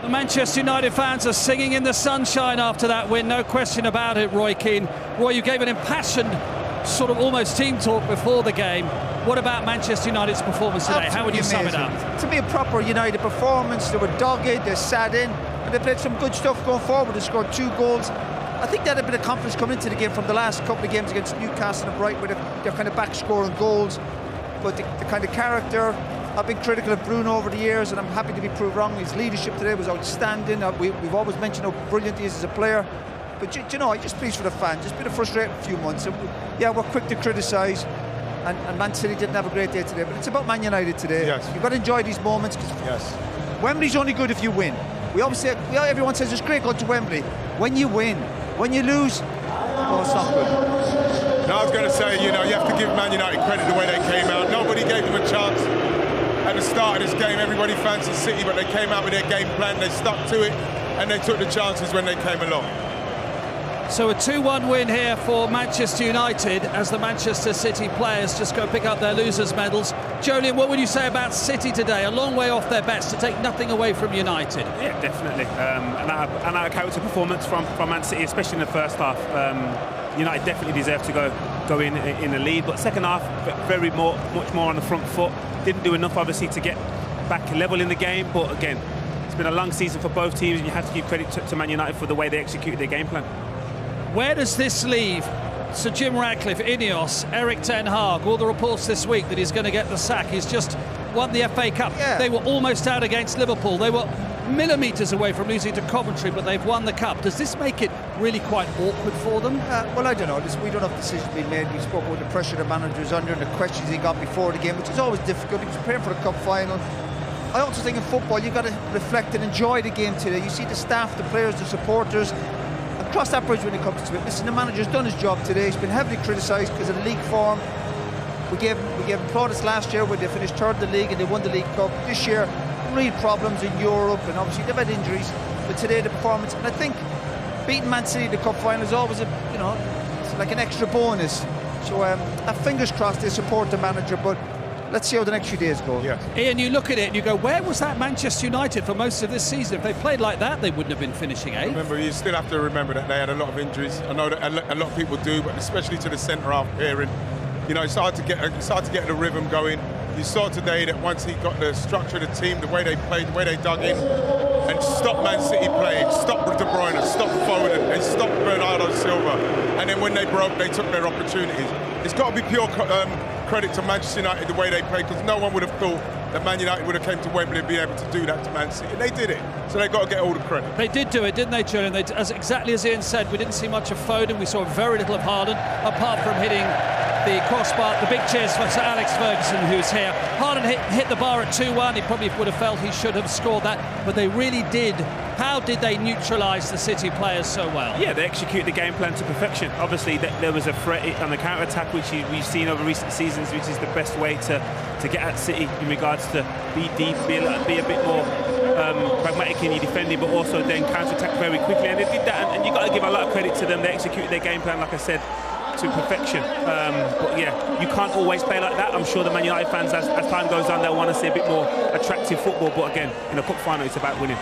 The Manchester United fans are singing in the sunshine after that win, no question about it, Roy Keane. Roy, you gave an impassioned sort of almost team talk before the game. What about Manchester United's performance today? Absolutely How would you sum it amazing. up? To be a proper United performance, they were dogged, they sat in, and they played some good stuff going forward. They scored 2 goals. I think they had a bit of confidence coming into the game from the last couple of games against Newcastle and Brighton, where they're kind of back scoring goals. But the kind of character, I've been critical of Bruno over the years, and I'm happy to be proved wrong. His leadership today was outstanding. We've always mentioned how brilliant he is as a player. But you know, I'm just pleased for the fans. It's been a frustrating few months. And we're quick to criticise, and Man City didn't have a great day today. But it's about Man United today. Yes. You've got to enjoy these moments. Yes. Wembley's only good if you win. We always say, everyone says it's great going to Wembley. When you win, when you lose, oh, it's not good. Now I was going to say, you know, you have to give Man United credit the way they came out. Nobody gave them a chance. At the start of this game, everybody fancied City, but they came out with their game plan, they stuck to it, and they took the chances when they came along. So a 2-1 win here for Manchester United as the Manchester City players just go pick up their losers' medals. Jolien, what would you say about City today? A long way off their best to take nothing away from United. Yeah, definitely. An out of character performance from Man City, especially in the first half. United definitely deserved to go in the lead, but second half much more on the front foot. Didn't do enough, obviously, to get back level in the game. But again, it's been a long season for both teams, and you have to give credit to Man United for the way they executed their game plan. Where does this leave Sir Jim Ratcliffe, Ineos, Eric Ten Hag? All the reports this week that he's going to get the sack. He's just won the FA Cup. Yeah. They were almost out against Liverpool. They were millimetres away from losing to Coventry, but they've won the Cup. Does this make it really quite awkward for them? Well, I don't know. We don't have decisions being made. We spoke about the pressure the manager's under and the questions he got before the game, which is always difficult. He was preparing for the Cup final. I also think in football, you've got to reflect and enjoy the game today. You see the staff, the players, the supporters, and cross that bridge when it comes to it. Listen, the manager's done his job today. He's been heavily criticised because of the league form. We gave him plaudits last year when they finished third in the league and they won the League Cup. This year, real problems in Europe, and obviously they've had injuries. But today, the performance, and I think beating Man City in the Cup final is always it's like an extra bonus. So fingers crossed they support the manager, but let's see how the next few days go. Yes. Ian, you look at it and you go, where was that Manchester United for most of this season? If they played like that, they wouldn't have been finishing eighth. Remember, you still have to remember that they had a lot of injuries. I know that a lot of people do, but especially to the centre-half pairing. You know, it's hard to get the rhythm going. You saw today that once he got the structure of the team, the way they played, the way they dug in, and stopped Man City playing, stopped De Bruyne, stopped Foden, and stopped Bernardo Silva. And then when they broke, they took their opportunities. It's got to be pure credit to Manchester United the way they played, because no one would have thought that Man United would have came to Wembley and been able to do that to Man City. And they did it, so they've got to get all the credit. They did do it, didn't they, Julian? Exactly as Ian said, we didn't see much of Foden. We saw very little of Haaland, apart from hitting the crossbar. The big cheers for Sir Alex Ferguson, who's here. Haaland hit the bar at 2-1. He probably would have felt he should have scored that, but they really did. How did they neutralise the City players so well? Yeah, they execute the game plan to perfection. Obviously, there was a threat on the counter-attack, which we've seen over recent seasons, which is the best way to get at City in regards to be deep, be a bit more pragmatic in your defending, but also then counter-attack very quickly. And they did that, and you've got to give a lot of credit to them. They executed their game plan, like I said, to perfection. But yeah, you can't always play like that. I'm sure the Man United fans, as time goes on, they'll want to see a bit more attractive football. But again, in a cup final, it's about winning.